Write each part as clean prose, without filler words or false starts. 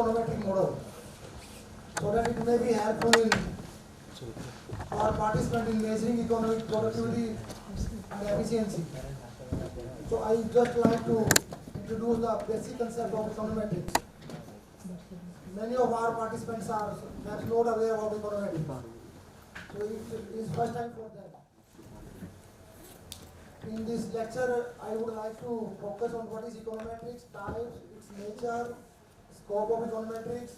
econometric model so that it may be helpful in our participant in measuring economic productivity and efficiency. So I just like to introduce the basic concept of econometrics. Many of our participants are perhaps not aware of econometrics. So it is first time for them. In this lecture, I would like to focus on what is econometrics, types, its nature, scope of econometrics,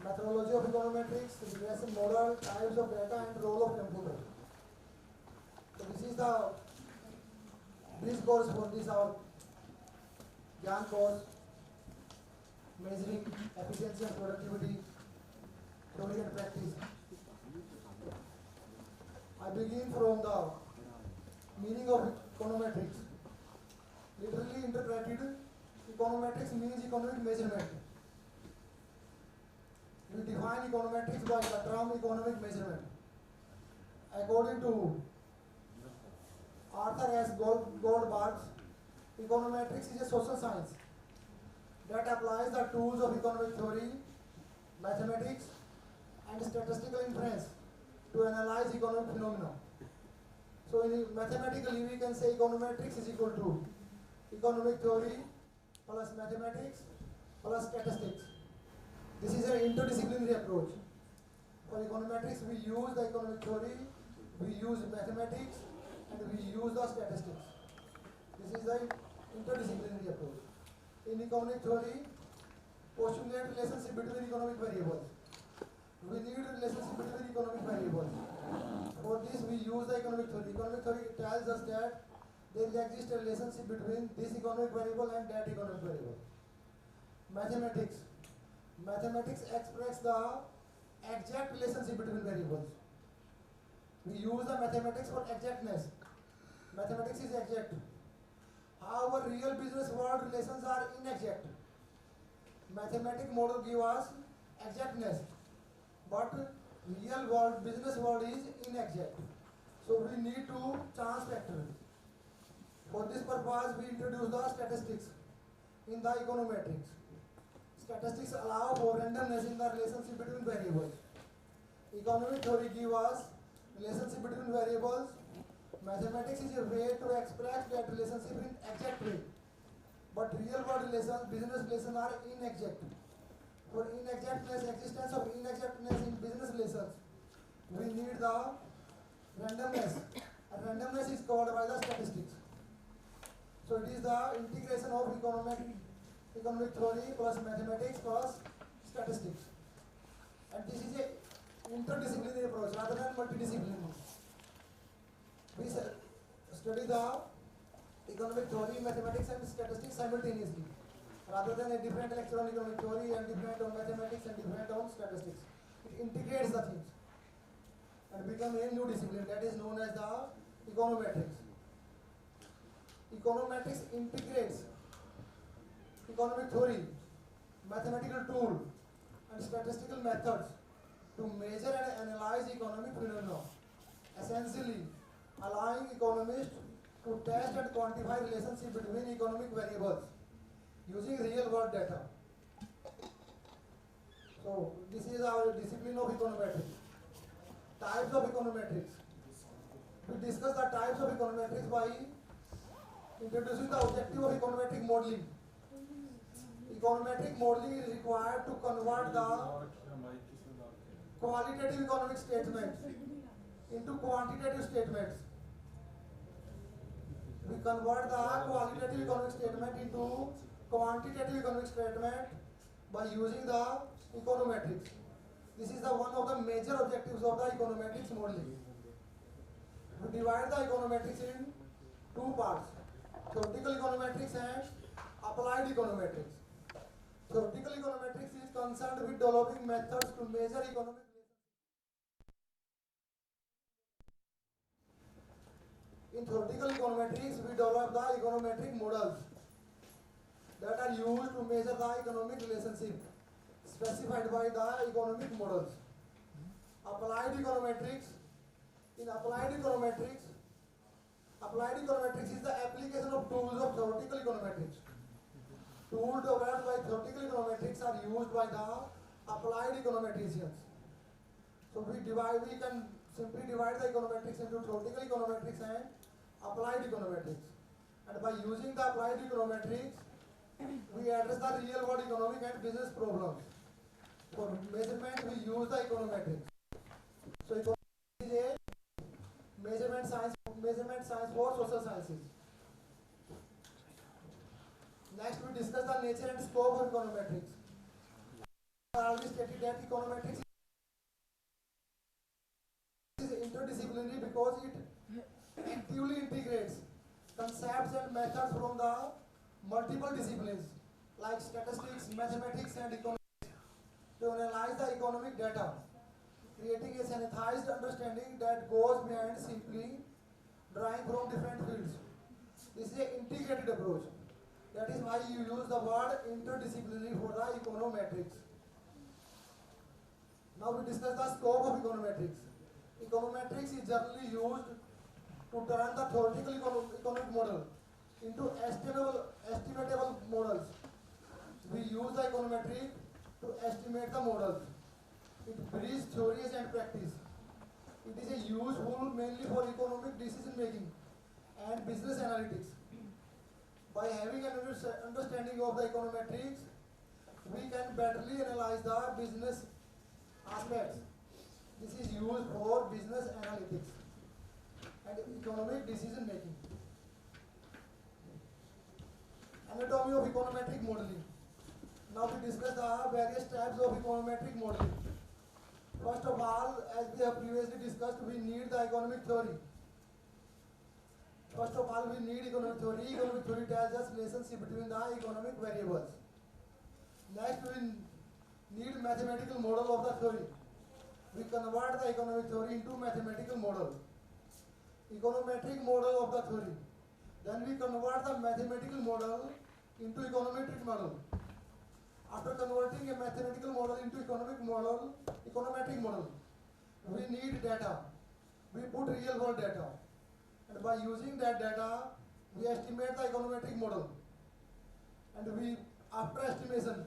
methodology of econometrics, regression model, types of data, and role of computer. So this is this course for this our Gyan course, measuring efficiency and productivity, theory and practice. I begin from the meaning of econometrics. Literally interpreted, econometrics means economic measurement. We define econometrics by the term economic measurement. According to Arthur S. Goldberg, econometrics is a social science that applies the tools of economic theory, mathematics, and statistical inference to analyze economic phenomena. So mathematically we can say econometrics is equal to economic theory plus mathematics plus statistics. This is an interdisciplinary approach. For econometrics we use the economic theory, we use mathematics, and we use the statistics. This is the interdisciplinary approach. In economic theory, postulate relationship between economic variables. We need relationship between economic variables. For this, we use the economic theory. Economic theory tells us that there exists a relationship between this economic variable and that economic variable. Mathematics. Mathematics express the exact relationship between variables. We use the mathematics for exactness. Mathematics is exact. However, real business world relations are inexact. Mathematical model give us exactness, but real world, business world is inexact. So we need to chance factor. For this purpose, we introduce the statistics in the econometrics. Statistics allow for randomness in the relationship between variables. Economic theory gives us relationship between variables. Mathematics is a way to express that relationship in exact way. But real world relations, business relations are inexact. For inexactness, existence of inexactness in business relations, we need the randomness. And randomness is covered by the statistics. So it is the integration of economic theory plus mathematics plus statistics. And this is a interdisciplinary approach rather than multidisciplinary. We study the economic theory, mathematics and statistics simultaneously, rather than a different lecture on economic theory and different on mathematics and different on statistics. It integrates the things and become a new discipline that is known as the econometrics. Econometrics integrates economic theory, mathematical tool, and statistical methods to measure and analyze economic phenomena, essentially allowing economists to test and quantify relationship between economic variables using real world data. So this is our discipline of econometrics. Types of econometrics. We discuss the types of econometrics by introducing the objective of econometric modeling. Econometric modeling is required to convert the qualitative economic statements into quantitative statements. We convert the qualitative economic statement into quantitative economic statement by using the econometrics. This is one of the major objectives of the econometrics modeling. We divide the econometrics in two parts, theoretical econometrics and applied econometrics. Theoretical econometrics is concerned with developing methods to measure economic. In theoretical econometrics, we develop the econometric models that are used to measure the economic relationship specified by the economic models. Applied econometrics. In applied econometrics is the application of tools of theoretical econometrics. Tools developed by theoretical econometrics are used by the applied econometricians. So we can simply divide the econometrics into theoretical econometrics and applied econometrics. And by using the applied econometrics, we address the real world economic and business problems. For measurement, we use the econometrics. So econometrics is a measurement science for social sciences. Next, we discuss the nature and scope of econometrics. I already stated that econometrics is interdisciplinary because it actively integrates concepts and methods from the multiple disciplines like statistics, mathematics, and economics to analyze the economic data, creating a sanitized understanding that goes beyond simply drawing from different fields. This is an integrated approach. That is why you use the word interdisciplinary for the econometrics. Now we discuss the scope of econometrics. Econometrics is generally used to turn the theoretical economic model into estimatable models. We use the econometric to estimate the models. It bridges theories and practice. It is useful mainly for economic decision making and business analytics. By having an understanding of the econometrics, we can betterly analyze the business aspects. This is used for business analytics and economic decision making. Anatomy of econometric modeling. Now we discuss the various types of econometric modeling. First of all, as we have previously discussed, we need the economic theory. First of all, we need economic theory. Economic theory tells us relationship between the economic variables. Next, we need mathematical model of the theory. We convert the economic theory into mathematical model. Econometric model of the theory. Then we convert the mathematical model into econometric model. After converting a mathematical model into economic model, econometric model, we need data. We put real world data. And by using that data, we estimate the econometric model. And we, after estimation,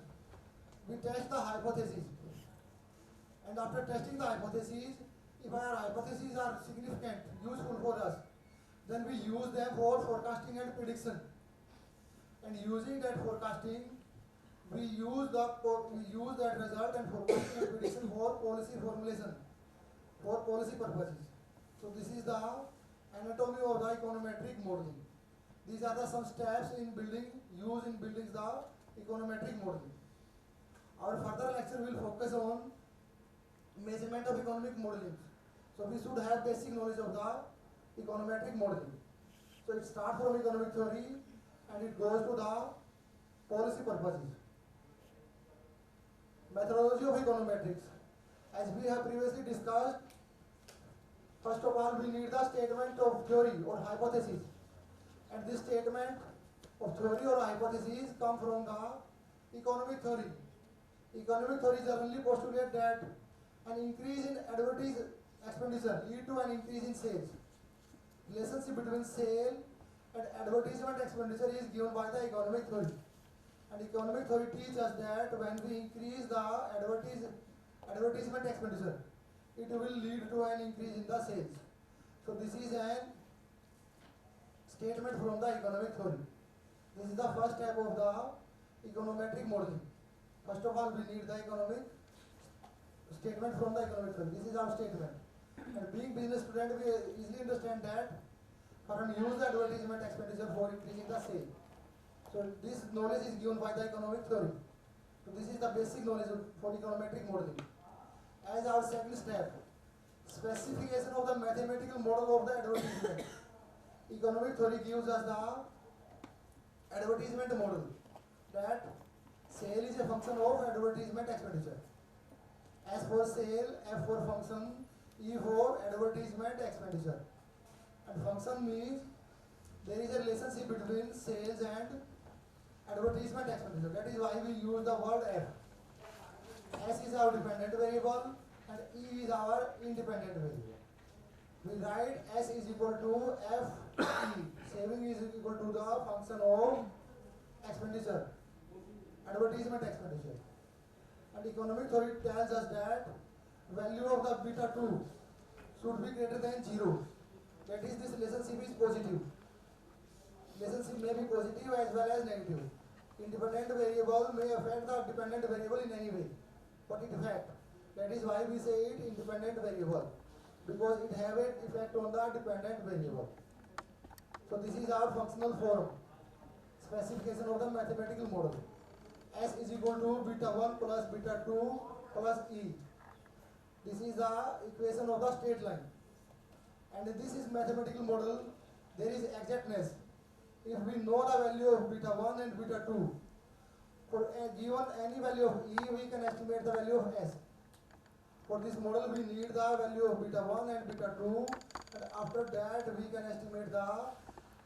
we test the hypothesis. And after testing the hypotheses, if our hypotheses are significant, useful for us, then we use them for forecasting and prediction. And using that forecasting, we use that result and forecasting and prediction for policy formulation, for policy purposes. So this is the anatomy of the econometric modeling. These are the some steps in building, used in building the econometric modeling. Our further lecture will focus on measurement of economic modeling. So we should have basic knowledge of the econometric modeling. So it starts from economic theory and it goes to the policy purposes. Methodology of econometrics. As we have previously discussed, first of all, we need the statement of theory or hypothesis. And this statement of theory or hypothesis come from the economic theory. Economic theory generally postulates that an increase in advertising expenditure lead to an increase in sales. Relationship between sale and advertisement expenditure is given by the economic theory. And economic theory teaches us that when we increase the advertisement expenditure, it will lead to an increase in the sales. So this is an statement from the economic theory. This is the first step of the econometric modeling. First of all, we need the economic statement from the economic theory. This is our statement. And being business student, we easily understand that firm use the advertisement expenditure for increasing the sale. So this knowledge is given by the economic theory. So this is the basic knowledge for econometric modeling. As our second step, specification of the mathematical model of the advertisement. Economic theory gives us the advertisement model that sale is a function of advertisement expenditure. S for sale, F for function, E for advertisement expenditure. And function means there is a relationship between sales and advertisement expenditure. That is why we use the word F. S is our dependent variable and E is our independent variable. We write S is equal to F E. Saving is equal to the function of expenditure. advertisement expenditure. And economic theory tells us that value of the beta 2 should be greater than 0. That is, this relationship is positive. Relationship may be positive as well as negative. Independent variable may affect the dependent variable in any way, but it affect. That is why we say it independent variable, because it have an effect on the dependent variable. So this is our functional form, specification of the mathematical model. S is equal to beta 1 plus beta 2 plus E. This is the equation of the straight line. And this is mathematical model. There is exactness. If we know the value of beta 1 and beta 2, for given any value of E, we can estimate the value of S. For this model, we need the value of beta 1 and beta 2, and after that, we can estimate the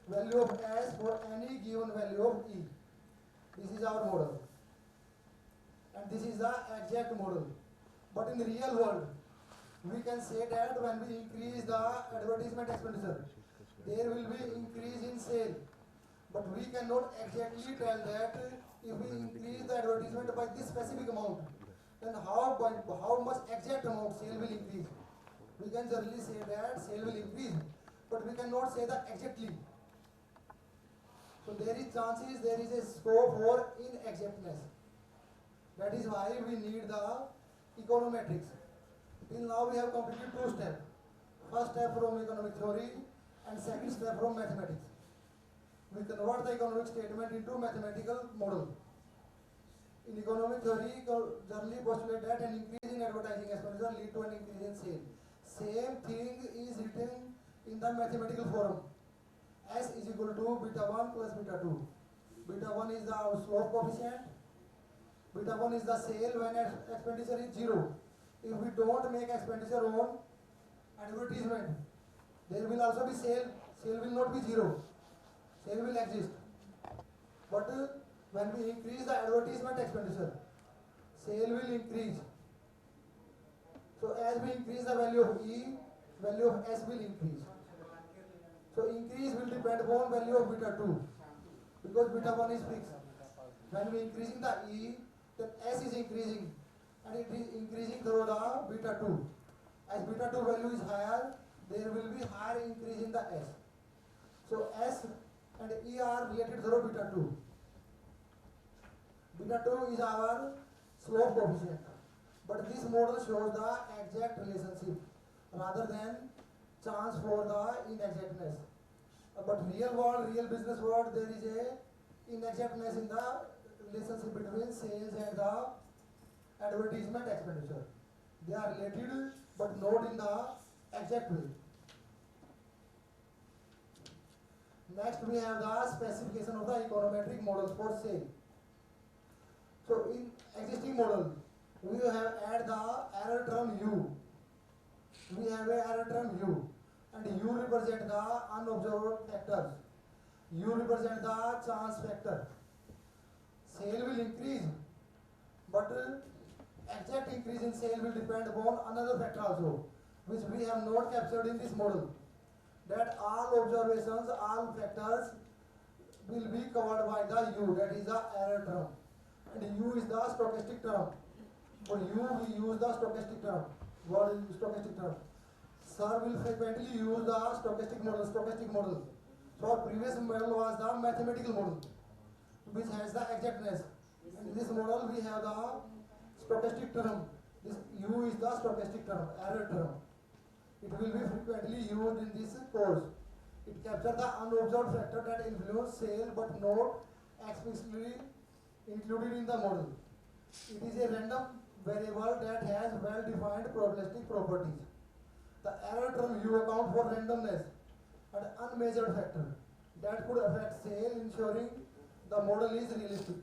value of S for any given value of E. This is our model. And this is the exact model. But in the real world, we can say that when we increase the advertisement expenditure, there will be increase in sale. But we cannot exactly tell that if we increase the advertisement by this specific amount, then how much exact amount sale will increase. We can generally say that sale will increase, but we cannot say that exactly. So there is chances, there is a scope for inexactness. That is why we need the econometrics. Till now we have completed two steps. First step from economic theory and second step from mathematics. We convert the economic statement into mathematical model. In economic theory, generally postulate that an increase in advertising expenditure lead to an increase in sale. Same thing is written in the mathematical form. S is equal to beta 1 plus beta 2. Beta 1 is the slope coefficient. Beta 1 is the sale when expenditure is 0. If we don't make expenditure on advertisement, there will also be sale. Sale will not be 0. Sale will exist. But when we increase the advertisement expenditure, sale will increase. So as we increase the value of E, value of S will increase. So increase will depend upon value of beta 2, because beta 1 is fixed. When we increasing the E, then S is increasing, and it is increasing through the beta 2. As beta 2 value is higher, there will be higher increase in the S. So S and E are related through beta 2. Beta 2 is our slope coefficient. But this model shows the exact relationship rather than chance for the inexactness. But real world, real business world, there is a inexactness in the relationship between sales and the advertisement expenditure. They are related but not in the exact way. Next we have the specification of the econometric models for sale. So in existing model, we have add the error term U. We have a error term U, and U represent the unobserved factors. U represent the chance factor. Sale will increase, but exact increase in sale will depend upon another factor also, which we have not captured in this model. That all observations, all factors will be covered by the U, that is the error term. And U is the stochastic term. For U, we use the stochastic term. What is stochastic term? Sir will frequently use the stochastic model. So our previous model was the mathematical model, which has the exactness. In this model, we have the stochastic term. This U is the stochastic term, error term. It will be frequently used in this course. It captures the unobserved factor that influence sale but not explicitly included in the model. It is a random variable that has well-defined probabilistic properties. The error term U account for randomness and unmeasured factor that could affect sale, ensuring the model is realistic.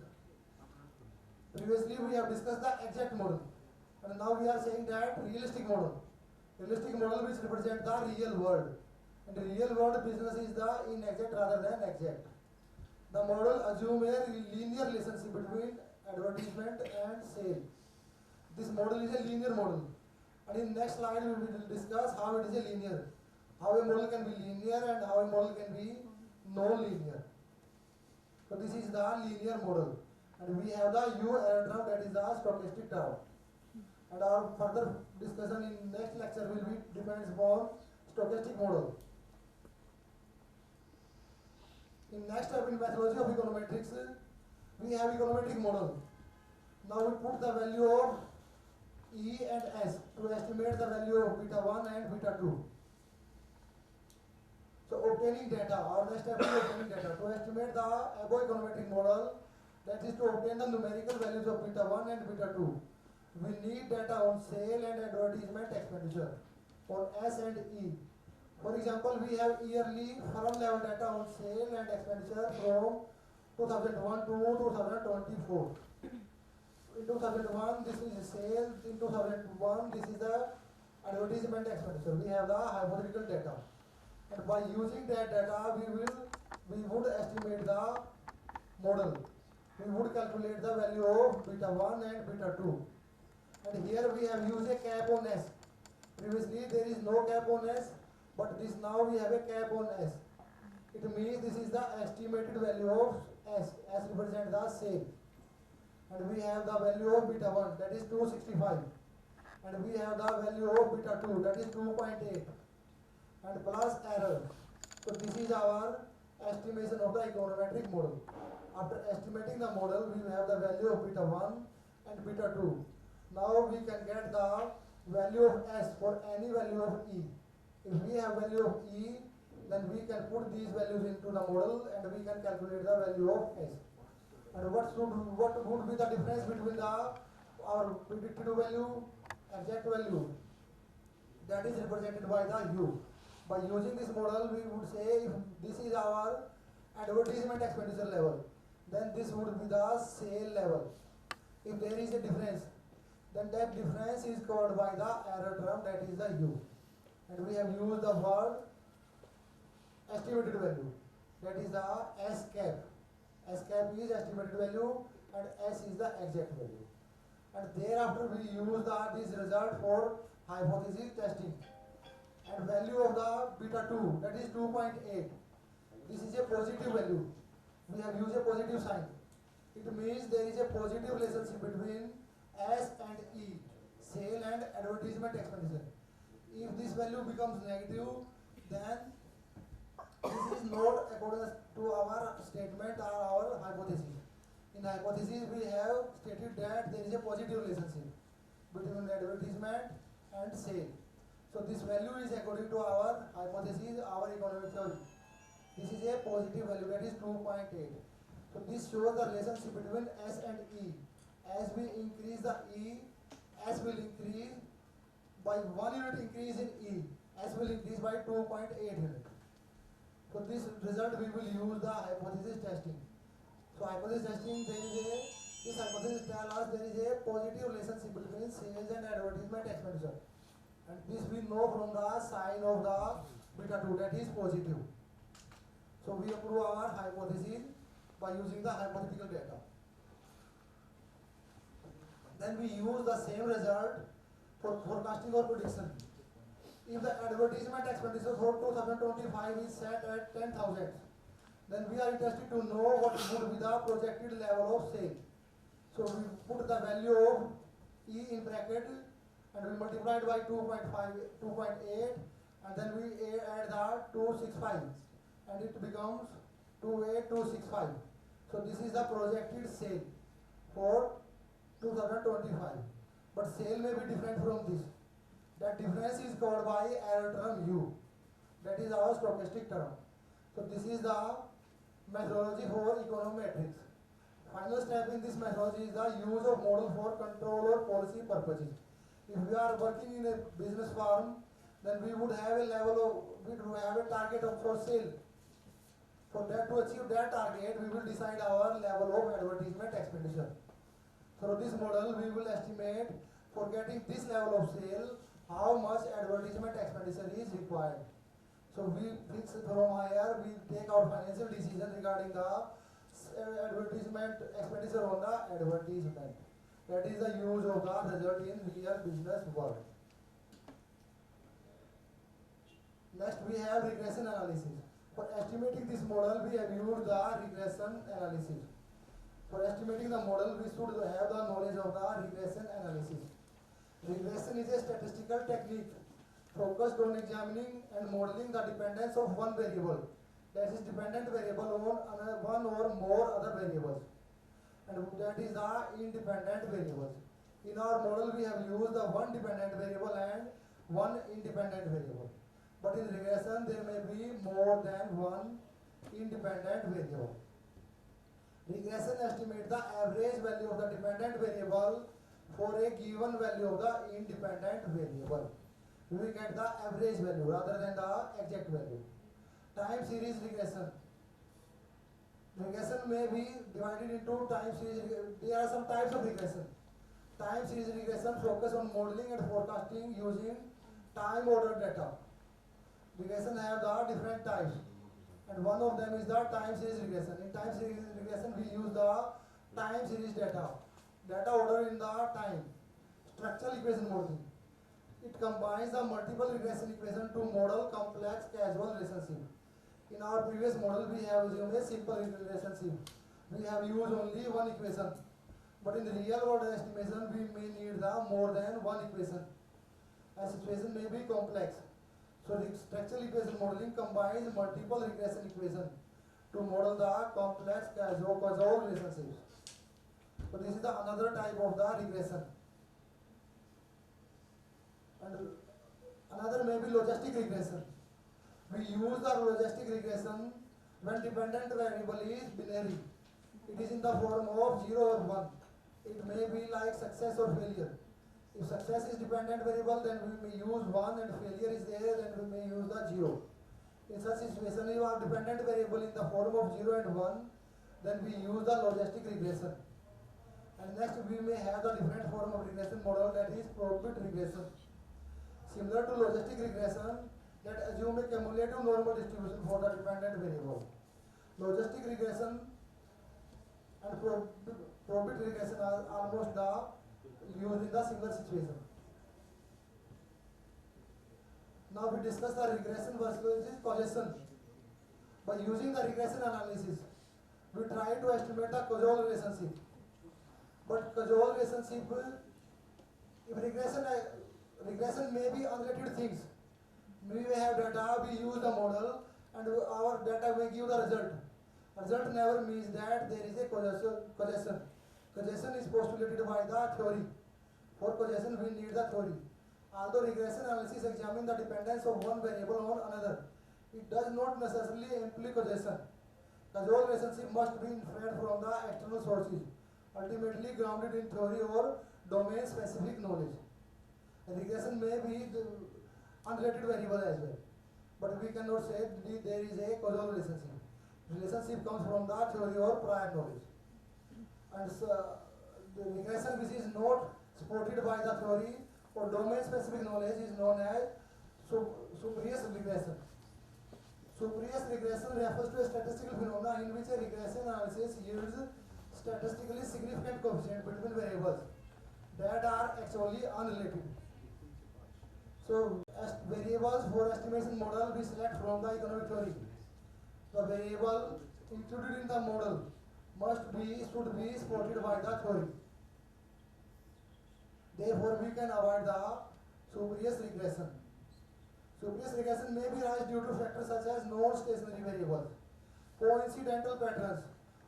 Previously we have discussed the exact model, and now we are saying that realistic model. Realistic model which represents the real world. And the real world business is the inexact rather than exact. The model assumes a linear relationship between advertisement and sale. This model is a linear model. And in next slide we will discuss how it is a linear. How a model can be linear and how a model can be non-linear. So this is the linear model. And we have the U error term, that is the stochastic term. And our further discussion in next lecture will be depends upon stochastic model. In next step in methodology of econometrics, we have econometric model. Now we put the value of E and S to estimate the value of beta 1 and beta 2. So obtaining data, our next step is obtaining data. To estimate the above econometric model, that is to obtain the numerical values of beta 1 and beta 2. We need data on sale and advertisement expenditure on S and E. For example, we have yearly firm level data on sale and expenditure from 2001 to 2024. In 2001, this is sales. In 2001, this is the advertisement expenditure. We have the hypothetical data. And by using that data, we would estimate the model. We would calculate the value of beta 1 and beta 2. And here we have used a cap on S. Previously there is no cap on S, but this now we have a cap on S. It means this is the estimated value of S. S represents the sale. And we have the value of beta 1, that is 265. And we have the value of beta 2, that is 2.8. And plus error. So this is our estimation of the econometric model. After estimating the model, we have the value of beta 1 and beta 2. Now we can get the value of S for any value of E. If we have value of E, then we can put these values into the model and we can calculate the value of S. And what would be the difference between our predicted value, exact value? That is represented by the U. By using this model, we would say if this is our advertisement expenditure level, then this would be the sale level. If there is a difference, then that difference is covered by the error term, that is the U. And we have used the word estimated value, that is the S cap. S cap is estimated value and S is the exact value. And thereafter we use this result for hypothesis testing. And value of the beta 2, that is 2.8. This is a positive value. We have used a positive sign. It means there is a positive relationship between S and E, sale and advertisement expenditure. If this value becomes negative, then this is not according to our statement or our hypothesis. In hypothesis, we have stated that there is a positive relationship between advertisement and sale. So this value is according to our hypothesis, our economic theory. This is a positive value, that is 2.8. So this shows the relationship between S and E. As we increase the E, S will increase by 1 unit increase in E. S will increase by 2.8 unit. So this result we will use the hypothesis testing. So hypothesis testing, this hypothesis tells us there is a positive relationship between sales and advertisement expenditure. And this we know from the sign of the beta 2, that is positive. So we prove our hypothesis by using the hypothetical data. Then we use the same result for forecasting or prediction. If the advertisement expenditure for 2025 is set at 10,000, then we are interested to know what would be the projected level of sale. So we put the value of E in bracket and we multiply it by 2.8, and then we add the 265 and it becomes 28265. So this is the projected sale for 2025. But sale may be different from this. That difference is covered by error term U. That is our stochastic term. So this is the methodology for econometrics. Final step in this methodology is the use of model for control or policy purposes. If we are working in a business firm, then we would have a target for sale. For that, to achieve that target, we will decide our level of advertisement expenditure. Through this model, we will estimate for getting this level of sale, how much advertisement expenditure is required. So we fix from here, we take our financial decision regarding the advertisement expenditure on the advertisement. That is the use of the result in real business world. Next, we have regression analysis. For estimating this model, we have used the regression analysis. For estimating the model, we should have the knowledge of the regression analysis. Regression is a statistical technique focused on examining and modeling the dependence of one variable, that is dependent variable on one or more other variables, and that is the independent variables. In our model, we have used the one dependent variable and one independent variable. But in regression, there may be more than one independent variable. Regression estimates the average value of the dependent variable for a given value of the independent variable. We will get the average value rather than the exact value. Time series regression. Regression may be divided into time series. There are some types of regression. Time series regression focus on modeling and forecasting using time ordered data. Regression have the different types, and one of them is the time series regression. In time series regression, we use the time series data order in the time. Structural equation modeling. It combines the multiple regression equation to model complex causal relationship. In our previous model, we have assumed a simple relationship. We have used only one equation. But in the real world estimation, we may need the more than one equation. A situation may be complex. So the structural equation modeling combines multiple regression equations to model the complex causal relationships. So this is the another type of the regression. And another may be logistic regression. We use the logistic regression when dependent variable is binary. It is in the form of 0 or 1. It may be like success or failure. If success is dependent variable, then we may use 1, and failure is there, then we may use the 0. In such situation, if you have dependent variable in the form of 0 and 1, then we use the logistic regression. And next we may have the different form of regression model, that is probability regression. Similar to logistic regression, that assume a cumulative normal distribution for the dependent variable. Logistic regression and probability regression are almost the used in the similar situation. Now we discuss the regression versus causation. By using the regression analysis, we try to estimate the causal relationship. But causal relationship, if regression may be unrelated things. We may have data, we use the model, and our data may give the result. Result never means that there is a causation. Causation is postulated by the theory. For causation, we need the theory. Although regression analysis examines the dependence of one variable on another, it does not necessarily imply causation. Causal relationship must be inferred from the external sources, ultimately grounded in theory or domain-specific knowledge. Regression may be the unrelated variable as well, but we cannot say there is a causal relationship. Relationship comes from the theory or prior knowledge. And so, the regression which is not supported by the theory or domain-specific knowledge is known as spurious regression. Spurious regression refers to a statistical phenomenon in which a regression analysis yields statistically significant coefficient between variables that are actually unrelated. So, as variables for estimation model we select from the economic theory. The variable included in the model should be supported by the theory. Therefore, we can avoid the spurious regression. Spurious regression may be arised due to factors such as non-stationary variables, coincidental patterns,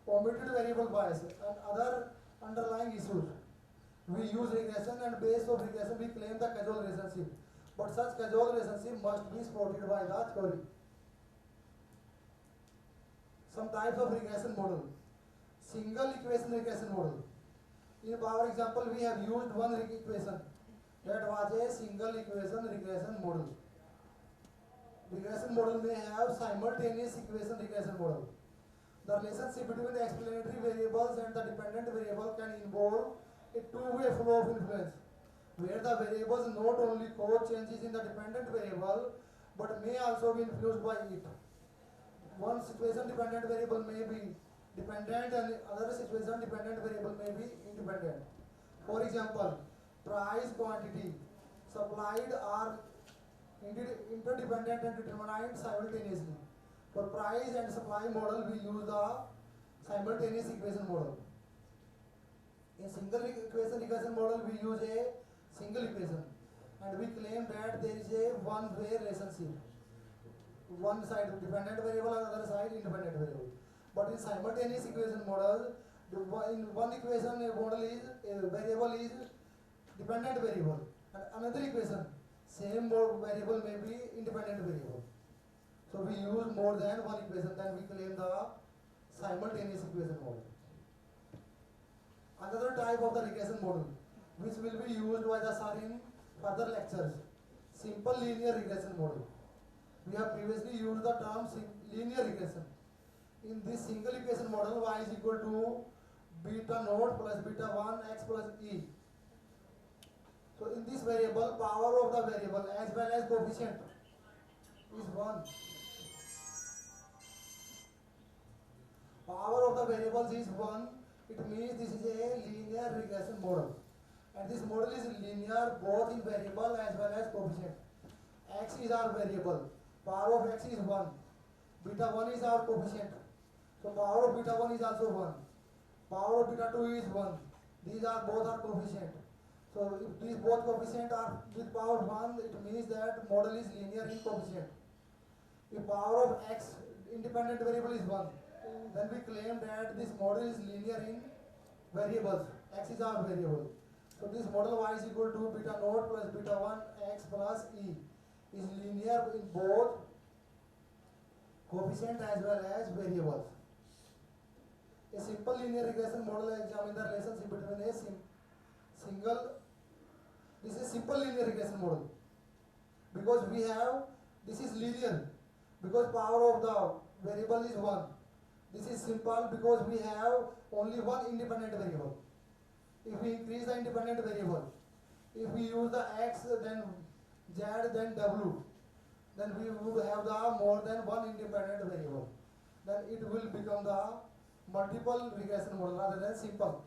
omitted variable bias, and other underlying issues. We use regression, and based on regression we claim the causal relationship. But such causal relationship must be supported by the theory. Some types of regression model. Single equation regression model. In our example, we have used one equation. That was a single equation regression model. Regression model may have simultaneous equation regression model. The relationship between the explanatory variables and the dependent variable can involve a two-way flow of influence, where the variables not only cause changes in the dependent variable, but may also be influenced by it. One situation dependent variable may be dependent and another situation dependent variable may be independent. For example, price, quantity, supplied are interdependent and determined simultaneously. For price and supply model, we use the simultaneous equation model. In single equation regression model, we use a single equation, and we claim that there is a one-way relationship. One side dependent variable and other side independent variable. But in simultaneous equation model, in one equation a model is a variable is dependent variable, and another equation same variable may be independent variable. So we use more than one equation, then we claim the simultaneous equation model. Another type of the regression model which will be used by the sir in further lectures, simple linear regression model. We have previously used the term linear regression. In this single equation model, y is equal to beta naught plus beta 1 x plus e. So in this variable, power of the variable as well as coefficient is 1. Power of the variables is 1. It means this is a linear regression model. And this model is linear both in variable as well as coefficient. X is our variable. Power of x is 1. Beta 1 is our coefficient. So power of beta 1 is also 1. Power of beta 2 is 1. These are both are coefficient. So if these both coefficient are with power 1, it means that model is linear in coefficient. If power of x independent variable is 1, then we claim that this model is linear in variables. X is our variable. So this model y is equal to beta naught plus beta 1 x plus e is linear in both coefficient as well as variables. A simple linear regression model examines the relationship between a this is simple linear regression model because we have, this is linear because power of the variable is 1. This is simple because we have only one independent variable. If we increase the independent variable, if we use the x, then z, then w, then we would have the more than one independent variable. Then it will become the multiple regression model rather than simple.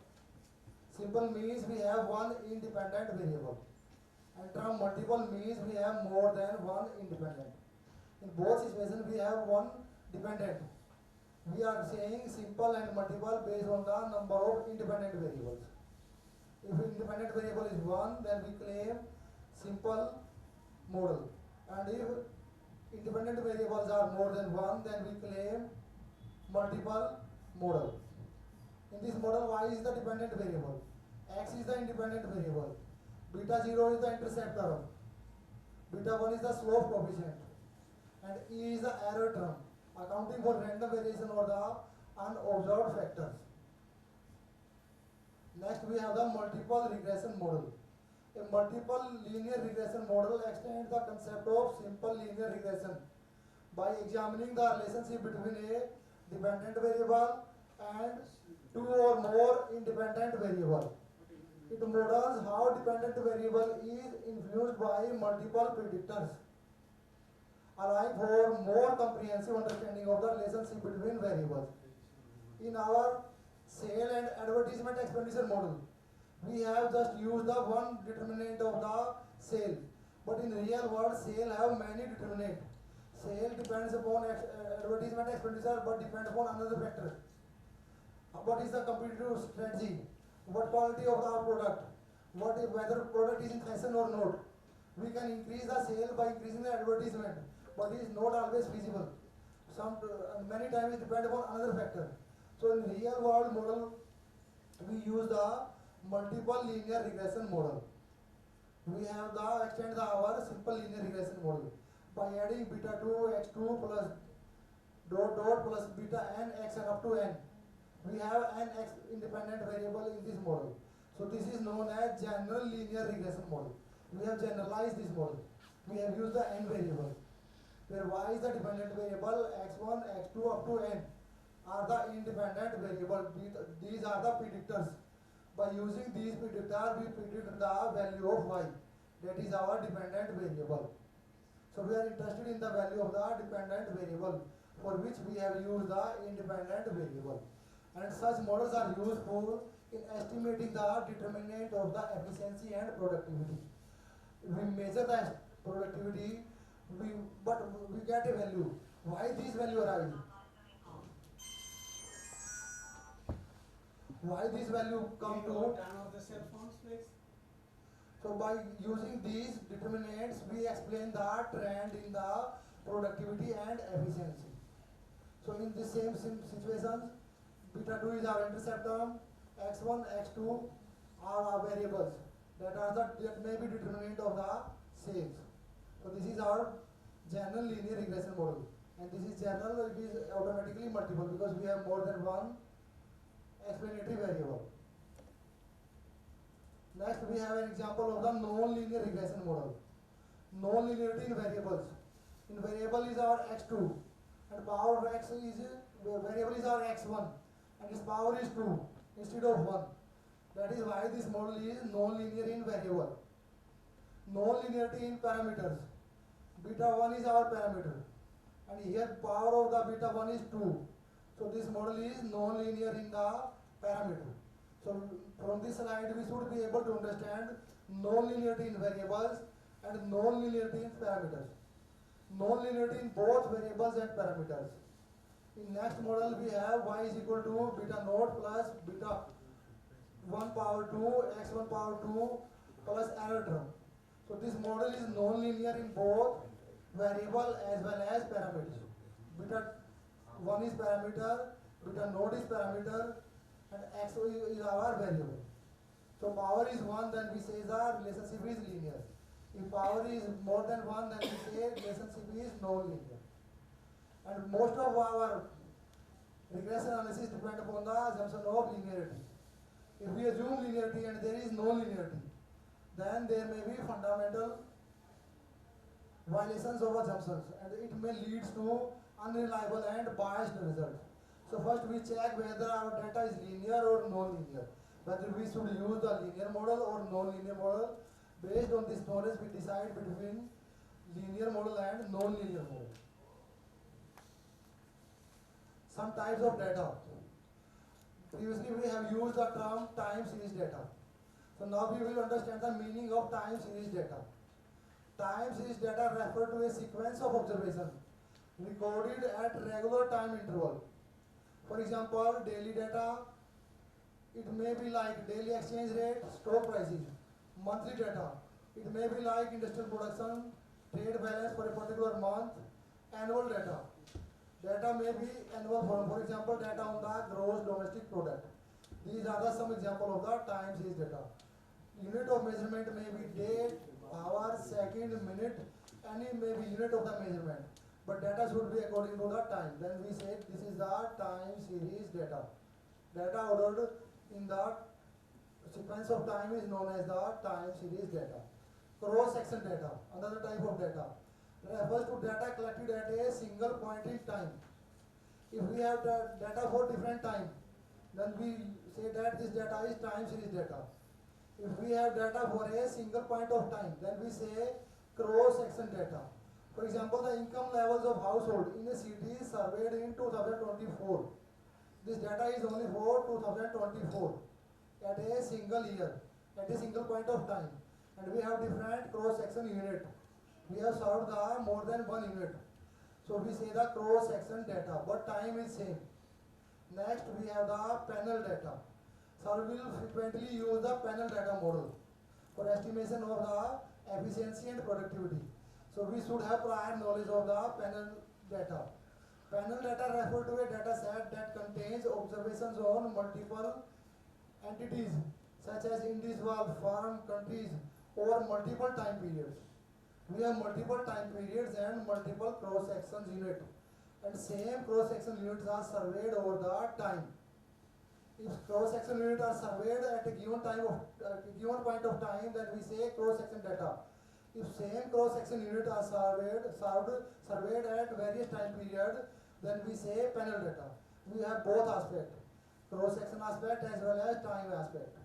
Simple means we have one independent variable, and term multiple means we have more than one independent. In both situations we have one dependent. We are saying simple and multiple based on the number of independent variables. If independent variable is 1, then we claim simple model. And if independent variables are more than 1, then we claim multiple model. In this model, y is the dependent variable, x is the independent variable, beta 0 is the intercept term, beta 1 is the slope coefficient, and e is the error term, accounting for random variation or the unobserved factors. Next, we have the multiple regression model. A multiple linear regression model extends the concept of simple linear regression by examining the relationship between a dependent variable and two or more independent variables. It models how dependent variable is influenced by multiple predictors, allowing for more comprehensive understanding of the relationship between variables. In our sale and advertisement expenditure model, we have just used the one determinant of the sale, but in real world sale have many determinants. Sale depends upon advertisement expenditure but depends upon another factor. What is the competitive strategy? What quality of our product? Whether product is in fashion or not. We can increase the sale by increasing the advertisement, but it is not always feasible. Many times it depends upon another factor. So in real world model, we use the multiple linear regression model. We have the extend our simple linear regression model by adding beta 2 x2 plus dot dot plus beta n x and up to n. We have an x independent variable in this model. So this is known as general linear regression model. We have generalized this model. We have used the n variable, where y is the dependent variable, x1, x2 up to n are the independent variable. These are the predictors. By using these predictors, we predict the value of y. That is our dependent variable. So we are interested in the value of the dependent variable, for which we have used the independent variable. And such models are useful in estimating the determinant of the efficiency and productivity. We measure the productivity, but we get a value. Why this value arise? Why this value come to? Turn off the cell phones, please. So by using these determinants, we explain the trend in the productivity and efficiency. So in the same situations, beta 2 is our intercept term, x1, x2 are our variables that may be determinant of the sales. So this is our general linear regression model, and this is general, it is automatically multiple because we have more than one explanatory variable. Next we have an example of the non-linear regression model. Non-linearity in variables. In variable is our x2 and power of x is variable is our x1 and its power is 2 instead of 1. That is why this model is non-linear in variable. Non-linearity in parameters. Beta 1 is our parameter and here power of the beta 1 is 2. So this model is non-linear in the parameter. So from this slide we should be able to understand non-linearity in variables and non-linearity in parameters. Non-linearity in both variables and parameters. In next model we have y is equal to beta naught plus beta 1 power 2 x1 power 2 plus error term. So this model is non-linear in both variable as well as parameters. Beta 1 is parameter, beta naught is parameter, and x is our variable. So power is 1, then we say the relationship is linear. If power is more than 1, then we say relationship is non-linear. And most of our regression analysis depend upon the assumption of linearity. If we assume linearity and there is no linearity, then there may be fundamental violations of assumptions and it may lead to unreliable and biased results. So first we check whether our data is linear or non-linear, whether we should use the linear model or non-linear model. Based on this knowledge we decide between linear model and non-linear model. Some types of data. Previously we have used the term time series data. So now we will understand the meaning of time series data. Time series data refer to a sequence of observation recorded at regular time interval. For example, daily data, it may be like daily exchange rate, stock prices. Monthly data, it may be like industrial production, trade balance for a particular month. Annual data, data may be annual for example, data on the gross domestic product. These are the some example of the time series data. Unit of measurement may be day, hour, second, minute, any may be unit of the measurement. But data should be according to the time. Then we say this is the time series data. Data ordered in the sequence of time is known as the time series data. Cross-section data, another type of data, refers to data collected at a single point in time. If we have data for different time, then we say that this data is time series data. If we have data for a single point of time, then we say cross-section data. For example, the income levels of household in a city is surveyed in 2024. This data is only for 2024 at a single year, at a single point of time. And we have different cross-section unit. We have served the more than one unit. So we say the cross-section data, but time is same. Next we have the panel data. So we will frequently use the panel data model for estimation of the efficiency and productivity. So we should have prior knowledge of the panel data. Panel data refer to a data set that contains observations on multiple entities such as individual, firm, countries over multiple time periods. We have multiple time periods and multiple cross-section units. And same cross-section units are surveyed over the time. If cross-section units are surveyed at a given time of given point of time, then we say cross-section data. If same cross-section units are surveyed at various time periods, then we say panel data. We have both aspects, cross-section aspect as well as time aspect.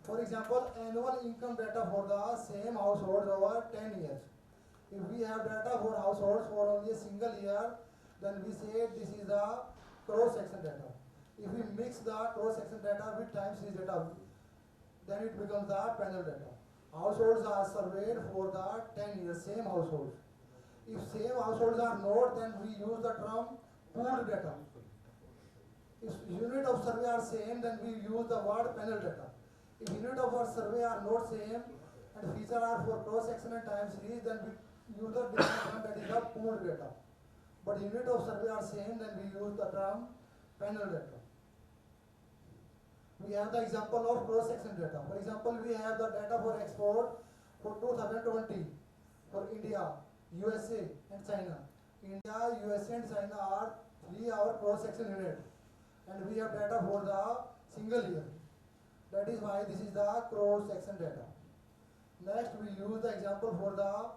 For example, annual income data for the same households over 10 years. If we have data for households for only a single year, then we say this is the cross-section data. If we mix the cross-section data with time series data, then it becomes the panel data. Households are surveyed for the 10 years, same households. If same households are not, then we use the term pooled data. If unit of survey are same, then we use the word panel data. If unit of our survey are not same and feature are for cross section and time series, then we use the different one, that is the pooled data. But unit of survey are same, then we use the term panel data. We have the example of cross section data. For example, we have the data for export for 2020 for India, USA and China. India, USA and China are three our cross section unit, and we have data for the single year. That is why this is the cross section data. Next, we use the example for the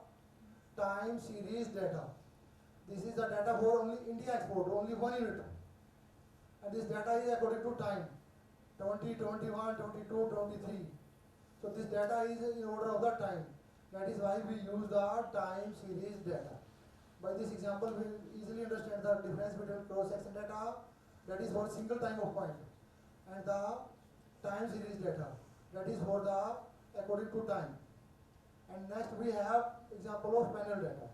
time series data. This is the data for only India export, only one unit. And this data is according to time, 20, 21, 22, 23. So this data is in order of the time. That is why we use the time series data. By this example, we easily understand the difference between cross-section data, that is for single time of point, and the time series data, that is for the according to time. And next we have example of panel data.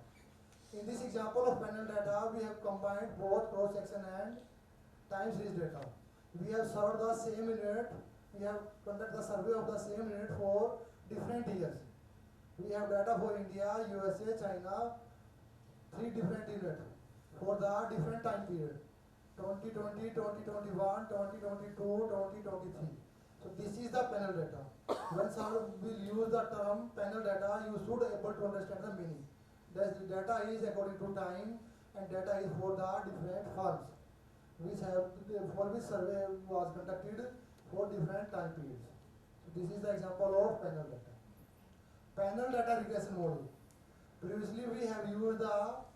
In this example of panel data, we have combined both cross-section and time series data. We have served the same unit, we have conducted the survey of the same unit for different years. We have data for India, USA, China, three different units for the different time period, 2020, 2021, 2022, 2023. So this is the panel data. When someone will use the term panel data, you should able to understand the meaning. That the data is according to time and data is for the different firms, which have for which survey was conducted for different time periods. So this is the example of panel data. Panel data regression model. Previously we have used the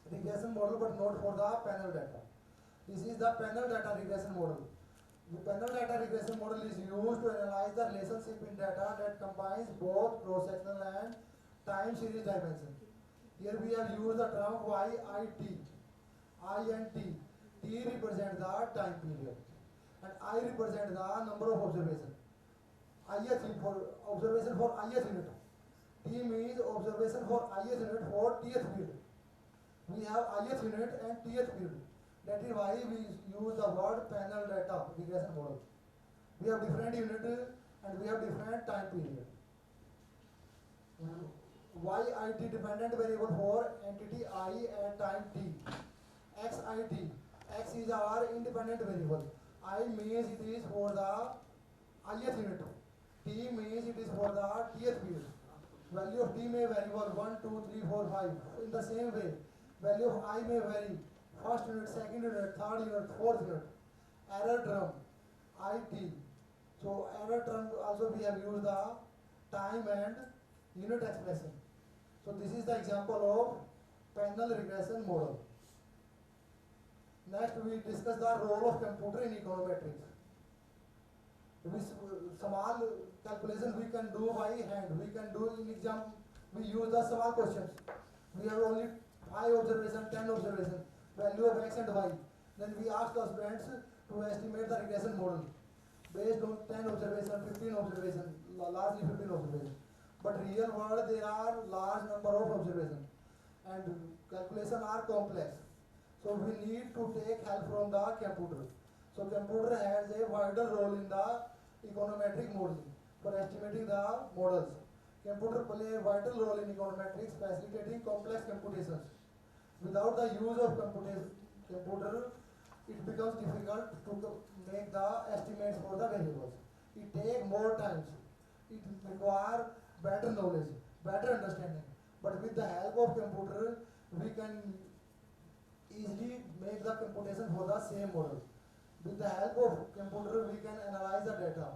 regression model but not for the panel data. This is the panel data regression model. The panel data regression model is used to analyze the relationship in data that combines both cross-sectional and time series dimension. Here we have used the term YIT. I and T. T represents the time period and I represent the number of observations. IS for observation for IS unit. T means observation for IS unit for TS period. We have IS unit and TS period. That is why we use the word panel data regression model. We have different unit and we have different time period. YIT dependent variable for entity I and time T. XIT. X is our independent variable. I means it is for the IS unit. T means it is for the TS period. Value of T may vary for 1, 2, 3, 4, 5. In the same way, value of I may vary. First unit, second unit, third unit, fourth unit. Error term, IT. So error term also we have used the time and unit expression. So this is the example of panel regression model. Next we discuss the role of computer in econometrics. Small calculation we can do by hand. We can do in exam, we use the small questions. We have only 5 observations, 10 observations, value of x and y. Then we ask the students to estimate the regression model based on 10 observations, 15 observations, largely 15 observations. But real world there are large number of observations and calculations are complex. So we need to take help from the computer. So computer has a wider role in the econometric modeling for estimating the models. Computer play a vital role in econometrics, facilitating complex computations. Without the use of computer, it becomes difficult to make the estimates for the variables. It takes more time. It requires better knowledge, better understanding. But with the help of computer, we can easily make the computation for the same model. With the help of computer, we can analyze the data.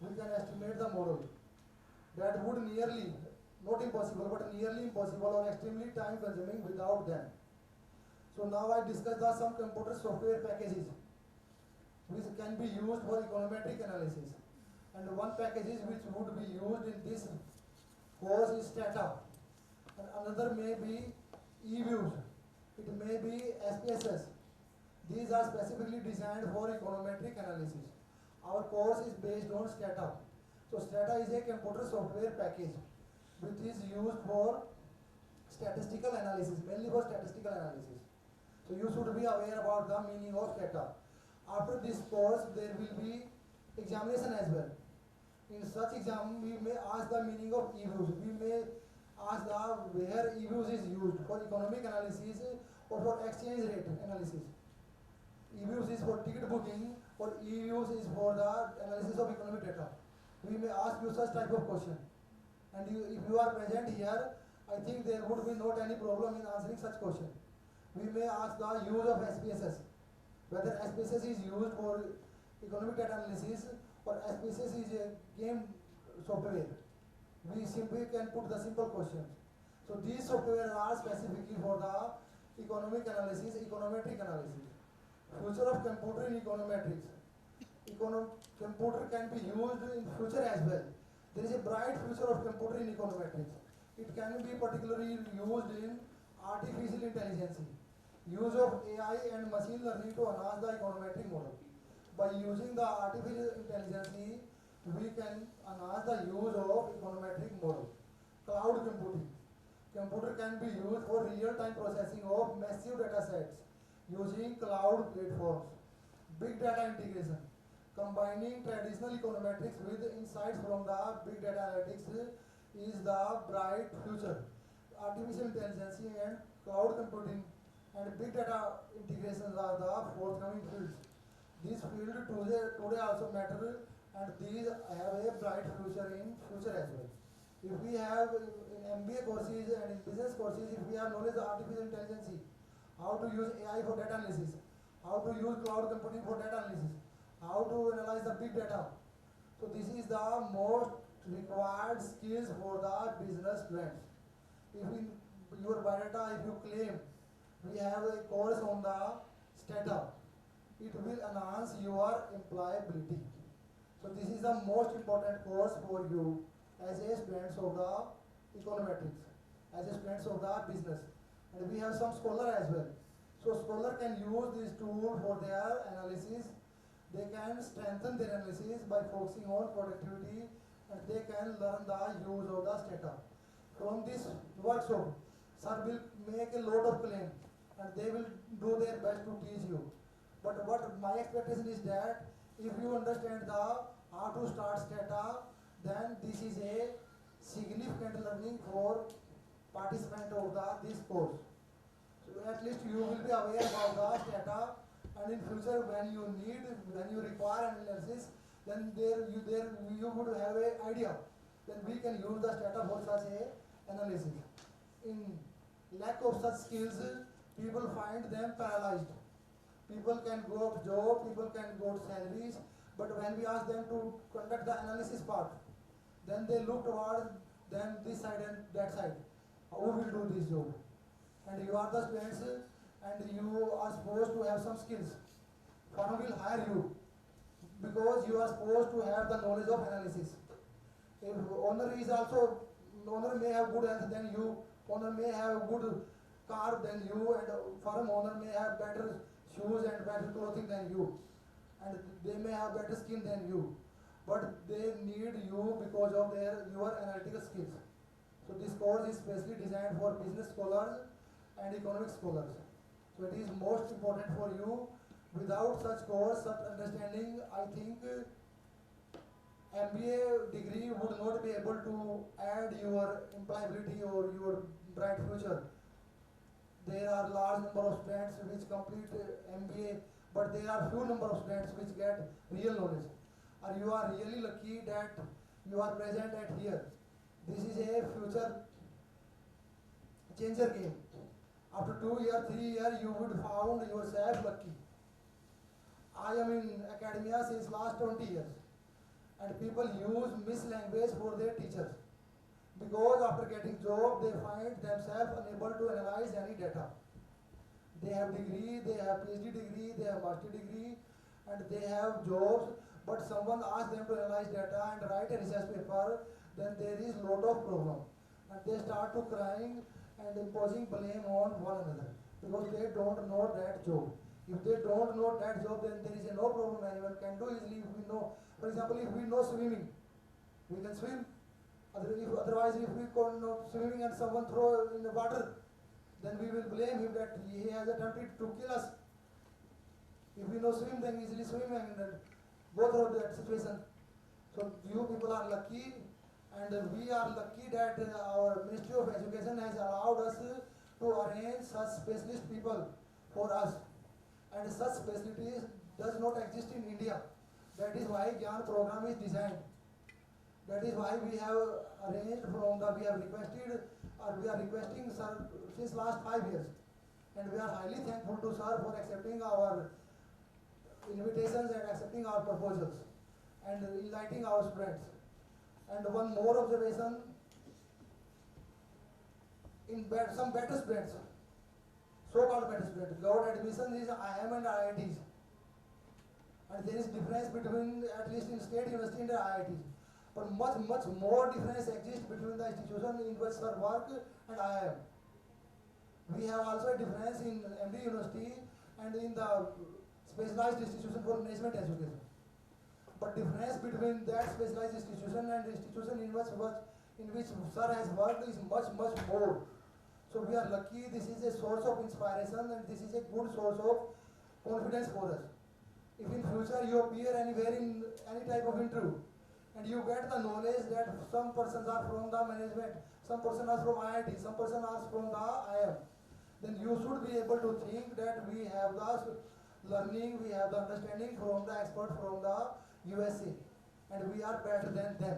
We can estimate the model. That would nearly, not impossible, but nearly impossible or extremely time consuming without them. So now I discuss the some computer software packages which can be used for econometric analysis. And one package which would be used in this course is Stata. And another may be eViews. It may be SPSS. These are specifically designed for econometric analysis. Our course is based on Stata. So Stata is a computer software package which is used for statistical analysis, mainly for statistical analysis. So you should be aware about the meaning of Stata. After this course, there will be examination as well. In such exam, we may ask the meaning of e-views. We may ask the where e-views is used for economic analysis or for exchange rate analysis. E-views is for ticket booking, or e-views is for the analysis of economic data. We may ask you such type of question. And if you are present here, I think there would be not any problem in answering such question. We may ask the use of SPSS, whether SPSS is used for economic data analysis or SPSS is a game software. We simply can put the simple questions. So these software are specifically for the economic analysis, econometric analysis. Future of computer in econometrics. Computer can be used in future as well. There is a bright future of computer in econometrics. It can be particularly used in artificial intelligence, use of AI and machine learning to enhance the econometric model. By using the artificial intelligence, we can enhance the use of econometric model. Cloud computing. Computer can be used for real-time processing of massive data sets using cloud platforms. Big data integration. Combining traditional econometrics with insights from the big data analytics is the bright future. Artificial intelligence and cloud computing and big data integrations are the forthcoming fields. These fields today also matter, and these have a bright future in future as well. If we have in MBA courses and in business courses, if we have knowledge of artificial intelligence, how to use AI for data analysis, how to use cloud computing for data analysis, how to analyze the big data. So this is the most required skills for the business students. If in your biodata, if you claim we have a course on the stata, it will enhance your employability. So this is the most important course for you as a students of the econometrics, as a students of the business. And we have some scholar as well. So scholar can use this tool for their analysis. They can strengthen their analysis by focusing on productivity, and they can learn the use of the stata. From this workshop, sir will make a lot of claim, and they will do their best to teach you. But what my expectation is that if you understand the how to start stata, then this is a significant learning for participant of this course. So at least you will be aware about the stata, and in future when you require analysis, then you would have an idea. Then we can use the stata for such a analysis. In lack of such skills, people find them paralyzed. People can go up job, people can go to salaries, but when we ask them to conduct the analysis part, then they look towards them this side and that side. Who will do this job? And you are the students, and you are supposed to have some skills. Firm will hire you because you are supposed to have the knowledge of analysis. If owner is also, owner may have good health than you, owner may have good car than you, and firm owner may have better shoes and better clothing than you, and they may have better skin than you, but they need you because of your analytical skills. So this course is specially designed for business scholars and economic scholars. So it is most important for you. Without such course, such understanding, I think MBA degree would not be able to add your employability or your bright future. There are large number of students which complete MBA, but there are few number of students which get real knowledge. Or you are really lucky that you are present at here. This is a future changer game. After 2 years, 3 years, you would found yourself lucky. I am in academia since last 20 years, and people use mislanguage for their teachers because after getting job, they find themselves unable to analyze any data. They have degree, they have PhD degree, they have master degree, and they have jobs, but someone asks them to analyze data and write a research paper, then there is lot of problem. And they start to crying and imposing blame on one another because they don't know that job. If they don't know that job, then there is no problem anyone can do easily. If we know, for example, if we know swimming, we can swim. Otherwise, if we don't know swimming and someone throw in the water, then we will blame him that he has attempted to kill us. If we know swim, then easily swim and go through that situation. So you people are lucky, and we are lucky that our Ministry of Education has allowed us to arrange such specialist people for us. And such facilities does not exist in India. That is why Gyan program is designed. That is why we have arranged we have requested, or we are requesting sir since last 5 years. And we are highly thankful to sir for accepting our invitations and accepting our proposals and enlightening our students. And one more observation, in some better students, so-called better students, got admission is IIM and IITs. And there is difference between, at least in state university and IITs. But much more difference exists between the institution in which sir work and IIM. We have also a difference in MD University and in the specialized institution for management education. But difference between that specialized institution and the institution in which sir has worked is much more. So we are lucky. This is a source of inspiration and this is a good source of confidence for us. If in future you appear anywhere in any type of interview and you get the knowledge that some persons are from the management, some person are from IIT, some person are from the IIM, then you should be able to think that we have the learning, we have the understanding from the expert from the USA, and we are better than them.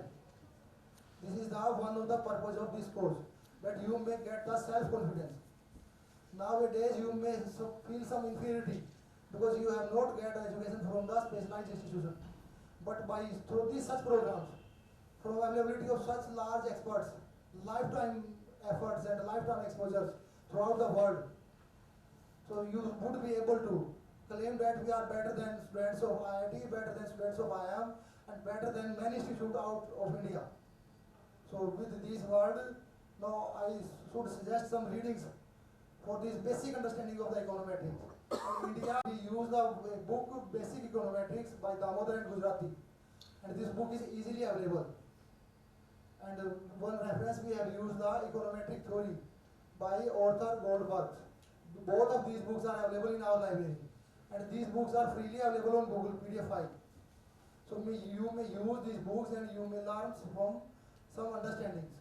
This is one of the purpose of this course, that you may get the self-confidence. Nowadays you may feel some inferiority because you have not get education from the specialized institution. But through these such programs, from availability of such large experts, lifetime efforts and lifetime exposures throughout the world, so you would be able to claim that we are better than students of IIT, better than students of IIM, and better than many institutes out of India. So with this word, now I should suggest some readings for this basic understanding of the econometrics. In India, we use the book Basic Econometrics by Damodar and Gujarati, and this book is easily available. And one reference we have used the econometric theory by Arthur Goldberg. Both of these books are available in our library, and these books are freely available on Google PDF file. So you may use these books and you may learn from some understandings.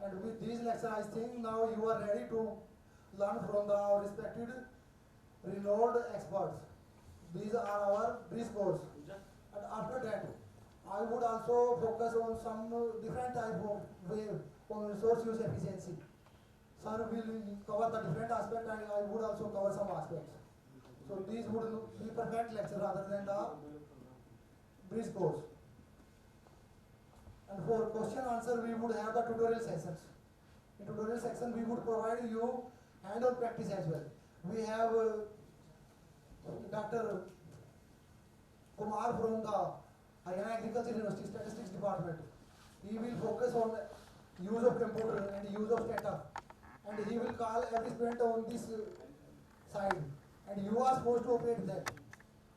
And with these lectures, I think now you are ready to learn from our respected renowned experts. These are our brief course. And after that, I would also focus on some different type of way on resource use efficiency. Sir will cover the different aspects and I would also cover some aspects. So these would be perfect lecture rather than the brief course. And for question answer, we would have the tutorial sessions. In tutorial section, we would provide you hand-on practice as well. We have Dr. Kumar from the Haryana Agriculture University Statistics Department. He will focus on use of computer and use of data. And he will call every student on this side. And you are supposed to operate that.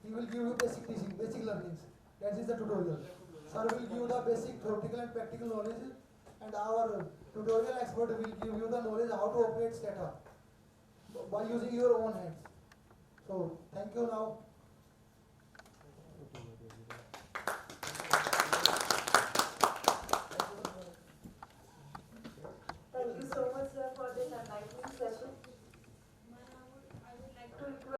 He will give you basic teaching, basic learnings. That is the tutorial. Sir will give you the basic theoretical and practical knowledge, and our tutorial expert will give you the knowledge how to operate data by using your own hands. So thank you now.